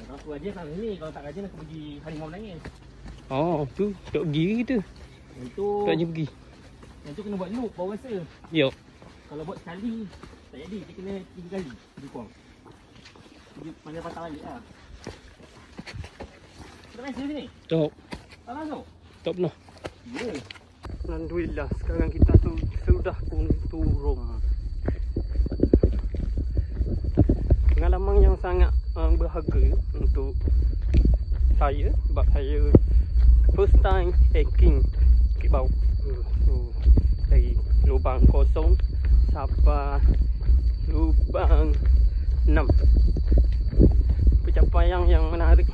Aku rajin lah ni. Kalau tak rajin aku pergi harimau menangis. Oh, tu tak pergi kita. Untuk Tak je pergi. yang tu kena buat loop baru rasa. Yok. Kalau buat sekali tak jadi. Dia kena 3 kali. Lebih kurang. Pergi pandai patah balik lah. Tak main sini? Tak. Tak langsung? Tak pernah. Ya. Alhamdulillah sekarang kita tu sudah pun turun. Pengalaman yang sangat berharga untuk saya sebab saya first time hiking Bukit Bau. So, dari lubang kosong sampai lubang 6. Pencapaian yang menarik.